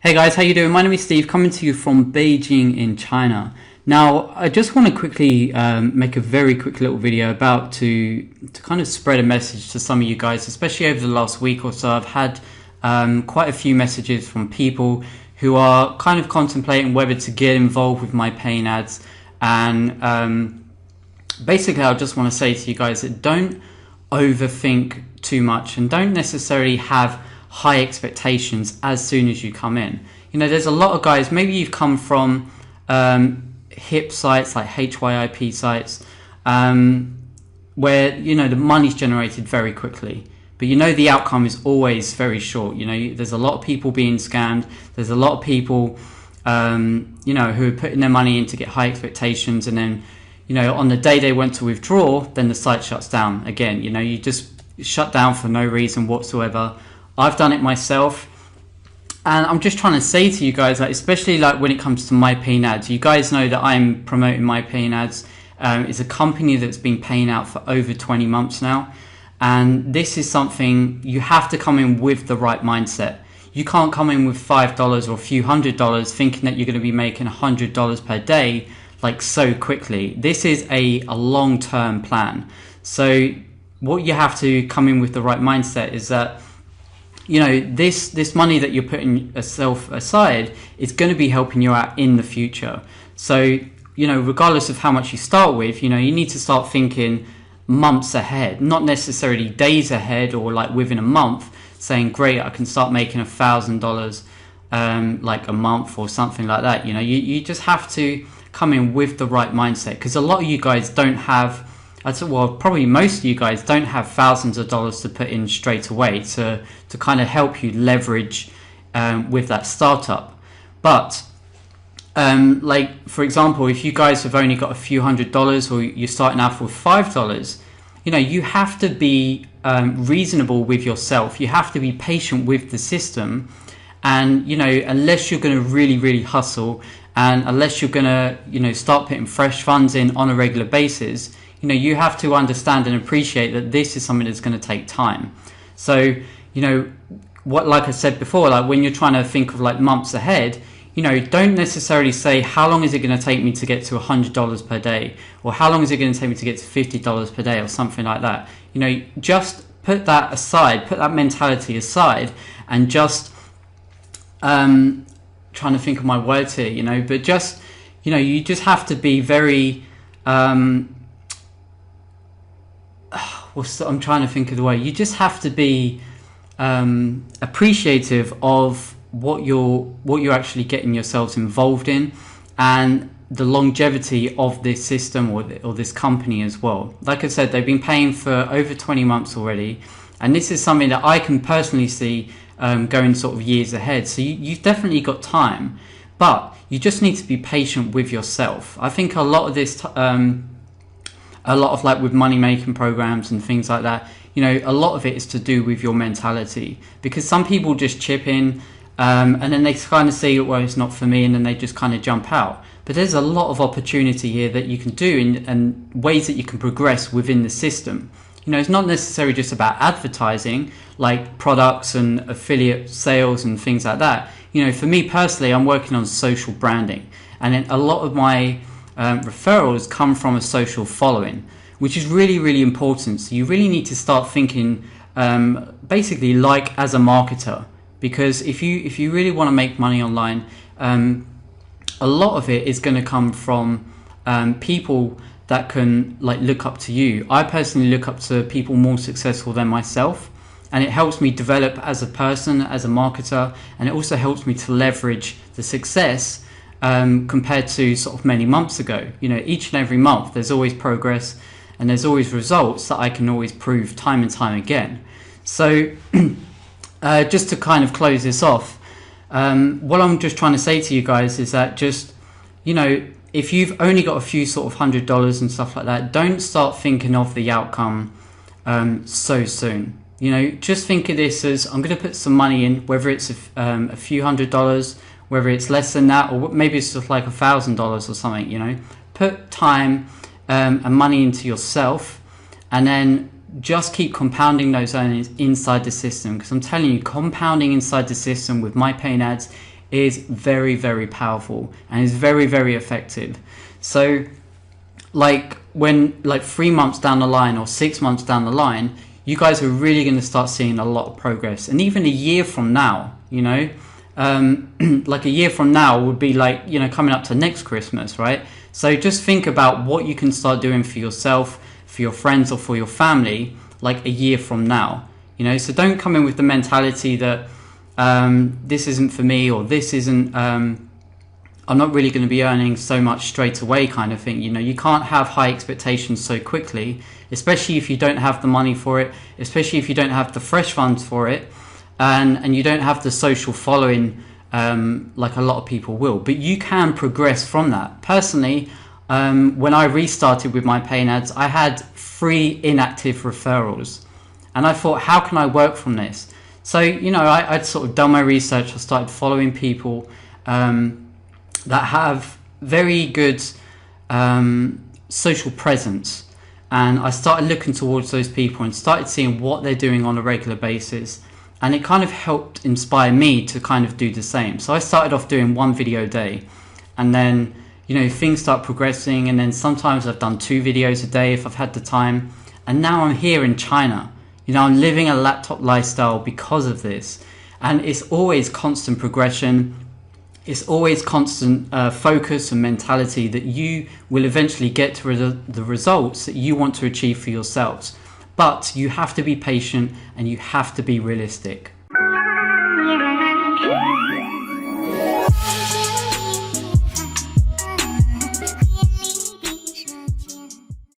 Hey guys, how you doing? My name is Steve, coming to you from Beijing in China. Now, I just want to quickly make a very quick little video about to kind of spread a message to some of you guys, especially over the last week or so. I've had quite a few messages from people who are kind of contemplating whether to get involved with my paying ads. And basically, I just want to say to you guys that don't overthink too much and don't necessarily have high expectations as soon as you come in. You know, there's a lot of guys, maybe you've come from hip sites like HYIP sites where, you know, the money's generated very quickly, but you know the outcome is always very short. You know, there's a lot of people being scammed. There's a lot of people, you know, who are putting their money in to get high expectations, and then, you know, on the day they went to withdraw, then the site shuts down again. You know, you just shut down for no reason whatsoever. I've done it myself, and I'm just trying to say to you guys, like, especially like when it comes to my paying ads, you guys know that I'm promoting my paying ads. It's a company that's been paying out for over 20 months now, and this is something you have to come in with the right mindset. You can't come in with $5 or a few $100s thinking that you're going to be making $100 per day like so quickly. This is a long-term plan. So what you have to come in with the right mindset is that, you know, this money that you're putting yourself aside is going to be helping you out in the future. So, you know, regardless of how much you start with, you know, you need to start thinking months ahead, not necessarily days ahead or like within a month, saying, great, I can start making $1,000 like a month or something like that. You know, you just have to come in with the right mindset, because a lot of you guys don't have, well, probably most of you guys don't have thousands of dollars to put in straight away to kind of help you leverage with that startup. But like, for example, if you guys have only got a few $100s, or you're starting out with $5, you know, you have to be reasonable with yourself. You have to be patient with the system. And, you know, unless you're going to really hustle, and unless you're going to, you know, start putting fresh funds in on a regular basis, you know, you have to understand and appreciate that this is something that's going to take time. So, you know, what, like I said before, like when you're trying to think of like months ahead, you know, don't necessarily say, how long is it going to take me to get to $100 per day? Or how long is it going to take me to get to $50 per day, or something like that? You know, just put that aside, put that mentality aside, and just, trying to think of my words here, you know, but just, you know, you just have to be very, I'm trying to think of the way. You just have to be appreciative of what you're actually getting yourselves involved in, and the longevity of this system or this company as well. Like I said, they've been paying for over 20 months already, and this is something that I can personally see going sort of years ahead. So you've definitely got time, but you just need to be patient with yourself. I think a lot of this, a lot of like with money making programs and things like that, you know, a lot of it is to do with your mentality, because some people just chip in and then they kind of say, well, it's not for me, and then they just kind of jump out. But there's a lot of opportunity here that you can do, and ways that you can progress within the system. You know, it's not necessarily just about advertising like products and affiliate sales and things like that. You know, for me personally, I'm working on social branding, and then a lot of my referrals come from a social following, which is really important. So you really need to start thinking basically like as a marketer, because if you really want to make money online, a lot of it is going to come from people that can like look up to you. I personally look up to people more successful than myself, and it helps me develop as a person, as a marketer, and it also helps me to leverage the success compared to sort of many months ago. You know, each and every month there's always progress, and there's always results that I can always prove time and time again. So just to kind of close this off, what I'm just trying to say to you guys is that, just, you know, if you've only got a few sort of $100s and stuff like that, don't start thinking of the outcome so soon. You know, just think of this as, I'm going to put some money in, whether it's a few $100s, whether it's less than that, or maybe it's just like $1,000 or something. You know, put time and money into yourself, and then just keep compounding those earnings inside the system. Because I'm telling you, compounding inside the system with my paying ads is very, very powerful and is very, very effective. So like when like 3 months down the line or 6 months down the line, you guys are really going to start seeing a lot of progress. And even a year from now, you know, like a year from now would be like, you know, coming up to next Christmas, right? So just think about what you can start doing for yourself, for your friends, or for your family, like a year from now, you know. So don't come in with the mentality that this isn't for me, or this isn't, I'm not really going to be earning so much straight away kind of thing. You know, you can't have high expectations so quickly, especially if you don't have the money for it, especially if you don't have the fresh funds for it, and you don't have the social following like a lot of people will. But you can progress from that. Personally, when I restarted with my paying ads, I had 3 inactive referrals, and I thought, how can I work from this? So, you know, I'd sort of done my research. I started following people that have very good social presence, and I started looking towards those people and started seeing what they're doing on a regular basis, and it kind of helped inspire me to kind of do the same. So I started off doing 1 video a day, and then, you know, things start progressing, and then sometimes I've done 2 videos a day if I've had the time, and now I'm here in China. You know, I'm living a laptop lifestyle because of this, and it's always constant progression. It's always constant focus and mentality that you will eventually get to the results that you want to achieve for yourselves. But you have to be patient and you have to be realistic.